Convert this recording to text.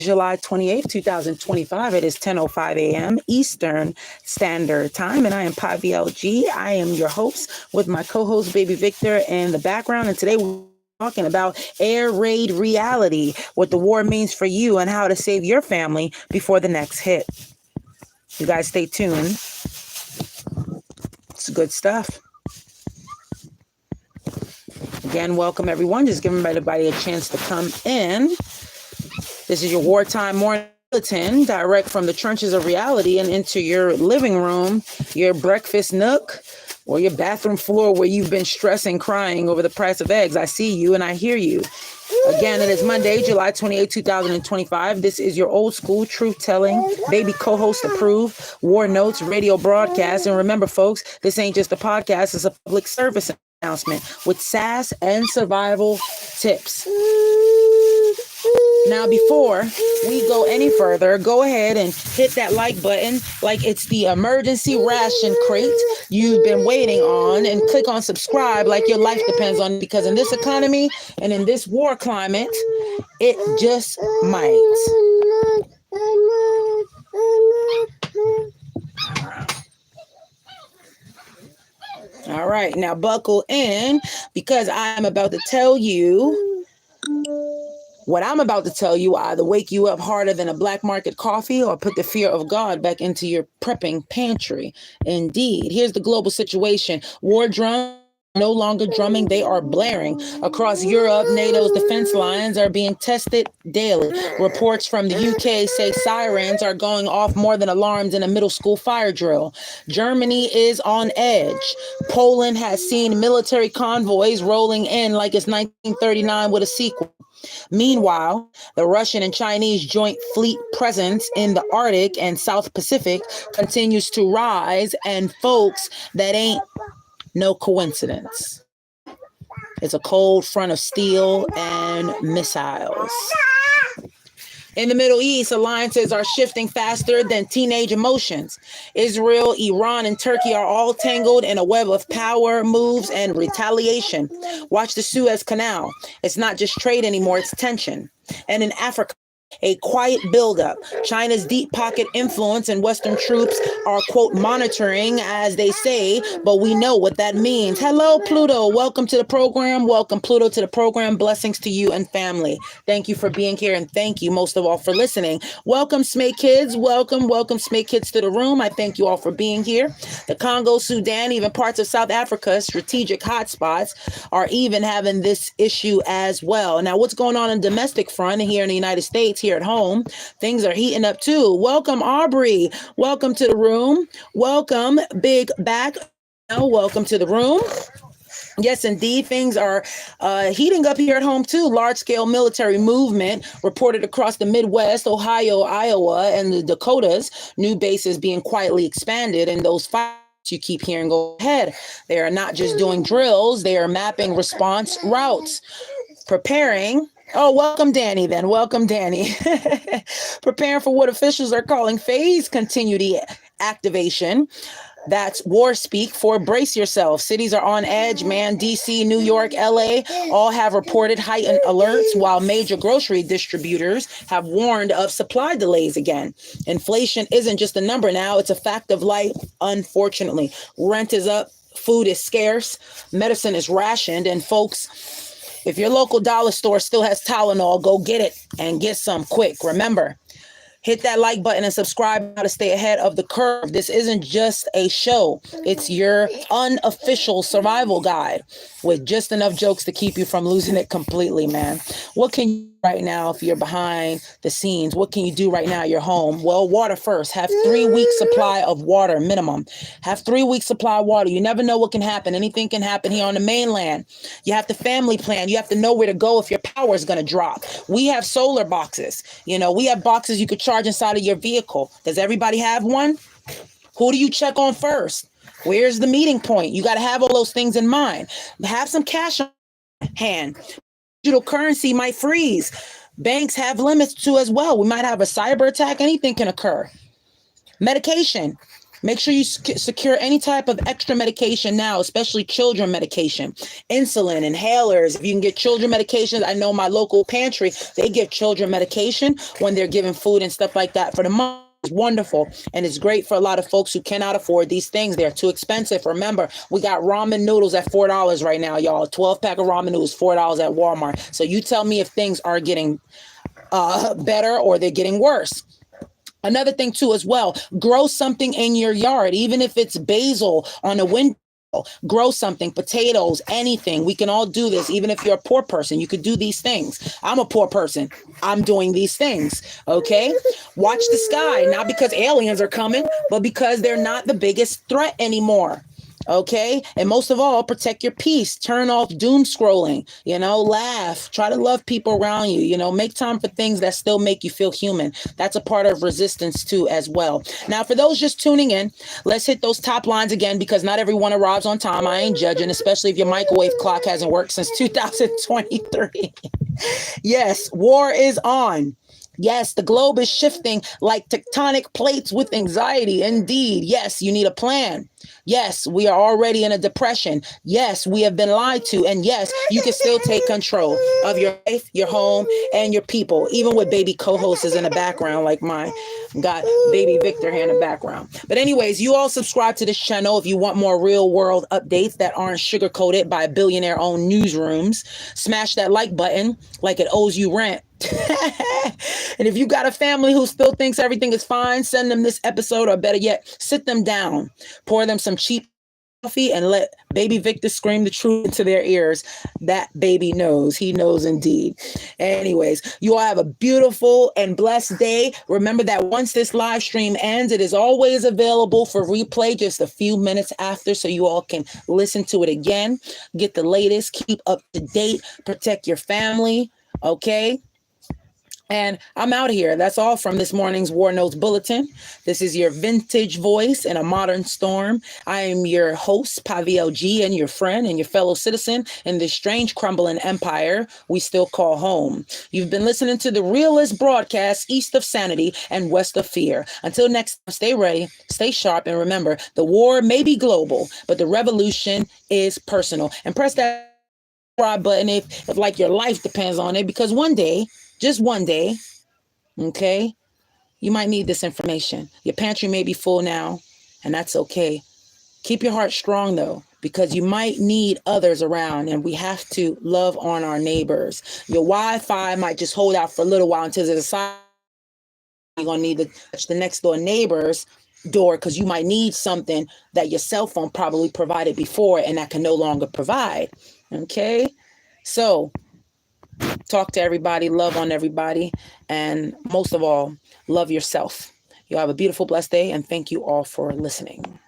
July 28th, 2025. It is 10:05 a.m. Eastern Standard Time, and I am PyVLG. I am your host with my co-host, Baby Victor, in the background. And today we're talking about air raid reality, what the war means for you, and how to save your family before the next hit. You guys stay tuned. It's good stuff. Again, welcome everyone. Just giving everybody a chance to come in. This is your wartime morning bulletin, direct from the trenches of reality and into your living room, your breakfast nook, or your bathroom floor where you've been stressing, crying over the price of eggs. I see you and I hear you. Again, it is Monday, July 28, 2025. This is your old school truth-telling, baby co-host approved, War Notes radio broadcast. And remember, folks, this ain't just a podcast, it's a public service announcement with sass and survival tips. Now, before we go any further, go ahead and hit that like button like it's the emergency ration crate you've been waiting on, and click on subscribe like your life depends on it, because in this economy and in this war climate, it just might. All right, now buckle in, because I'm about to tell you what I'm about to tell you will either wake you up harder than a black market coffee or put the fear of God back into your prepping pantry. Indeed, here's the global situation. War drums no longer drumming, they are blaring. Across Europe, NATO's defense lines are being tested daily. Reports from the UK say sirens are going off more than alarms in a middle school fire drill. Germany is on edge. Poland has seen military convoys rolling in like it's 1939 with a sequel. Meanwhile, the Russian and Chinese joint fleet presence in the Arctic and South Pacific continues to rise, and folks, that ain't no coincidence. It's a cold front of steel and missiles. In the Middle East, alliances are shifting faster than teenage emotions. Israel, Iran, and Turkey are all tangled in a web of power moves and retaliation. Watch the Suez Canal. It's not just trade anymore, it's tension. And in Africa, a quiet buildup. China's deep pocket influence and Western troops are, quote, monitoring, as they say, but we know what that means. Hello, Pluto. Welcome to the program. Welcome, Pluto, to the program. Blessings to you and family. Thank you for being here, and thank you most of all for listening. Welcome, Smay Kids. Welcome, Smay Kids to the room. I thank you all for being here. The Congo, Sudan, even parts of South Africa, strategic hotspots, are even having this issue as well. Now, what's going on in domestic front here in the United States? Here at home, things are heating up too. Welcome, Aubrey. Welcome to the room. Welcome, Big Back. Welcome to the room. Yes, indeed. Things are heating up here at home, too. Large-scale military movement reported across the Midwest, Ohio, Iowa, and the Dakotas. New bases being quietly expanded, and those fights you keep hearing go ahead. They are not just doing drills. They are mapping response routes, preparing. Oh, welcome, Danny, then. Welcome, Danny. Preparing for what officials are calling phase continuity activation. That's war speak for brace yourself. Cities are on edge, man. DC, New York, LA all have reported heightened alerts, while major grocery distributors have warned of supply delays again. Inflation isn't just a number now, it's a fact of life, unfortunately. Rent is up, food is scarce, medicine is rationed, and folks, if your local dollar store still has Tylenol, go get it and get some quick. Remember, hit that like button and subscribe to stay ahead of the curve. This isn't just a show. It's your unofficial survival guide with just enough jokes to keep you from losing it completely, man. What can you do right now if you're behind the scenes? What can you do right now at your home? Well, water first. Have 3 weeks supply of water minimum. Have 3 weeks supply of water. You never know what can happen. Anything can happen here on the mainland. You have to family plan. You have to know where to go if your power is going to drop. We have solar boxes. We have boxes you could charge inside of your vehicle. Does everybody have one? Who do you check on first? Where's the meeting point? You got to have all those things in mind. Have some cash on hand. Digital currency might freeze. Banks have limits too as well. We might have a cyber attack. Anything can occur. Medication. Make sure you secure any type of extra medication now, especially children medication, insulin, inhalers. If you can get children medications, I know my local pantry, they give children medication when they're giving food and stuff like that for the month. It's wonderful, and it's great for a lot of folks who cannot afford these things. They're too expensive. Remember, we got ramen noodles at $4 right now, y'all. 12 pack of ramen noodles, $4 at Walmart. So you tell me if things are getting better or they're getting worse. Another thing too as well, grow something in your yard, even if it's basil on a window. Grow something, potatoes, anything. We can all do this. Even if you're a poor person, you could do these things. I'm a poor person. I'm doing these things. Okay. Watch the sky, not because aliens are coming, but because they're not the biggest threat anymore. Okay. And most of all, protect your peace. Turn off doom scrolling, laugh, try to love people around you, make time for things that still make you feel human. That's a part of resistance too, as well. Now, for those just tuning in, let's hit those top lines again, because not everyone arrives on time. I ain't judging, especially if your microwave clock hasn't worked since 2023. Yes, war is on. Yes, the globe is shifting like tectonic plates with anxiety. Indeed. Yes, you need a plan. Yes, we are already in a depression. Yes, we have been lied to. And yes, you can still take control of your life, your home, and your people, even with baby co-hosts in the background like mine. Got baby Victor here in the background. But anyways, you all subscribe to this channel if you want more real world updates that aren't sugar-coated by billionaire-owned newsrooms. Smash that like button like it owes you rent. And if you got a family who still thinks everything is fine, send them this episode, or better yet, sit them down, pour them some cheap coffee, and let baby Victor scream the truth into their ears. That baby knows. He knows indeed. Anyways, you all have a beautiful and blessed day. Remember that once this live stream ends, it is always available for replay just a few minutes after, so you all can listen to it again, get the latest, keep up to date, protect your family. Okay. And I'm out of here. That's all from this morning's War Notes Bulletin. This is your vintage voice in a modern storm. I am your host, Pavio G, and your friend and your fellow citizen in this strange crumbling empire we still call home. You've been listening to the realest broadcast east of sanity and west of fear. Until next time, stay ready, stay sharp, and remember, the war may be global, but the revolution is personal. And press that subscribe button if like your life depends on it, because one day, just one day, okay, you might need this information. Your pantry may be full now, and that's okay. Keep your heart strong, though, because you might need others around, and we have to love on our neighbors. Your Wi-Fi might just hold out for a little while until there's a you're going to need to touch the next door neighbor's door, because you might need something that your cell phone probably provided before and that can no longer provide. Okay? So talk to everybody, love on everybody, and most of all, love yourself. You have a beautiful, blessed day, and thank you all for listening.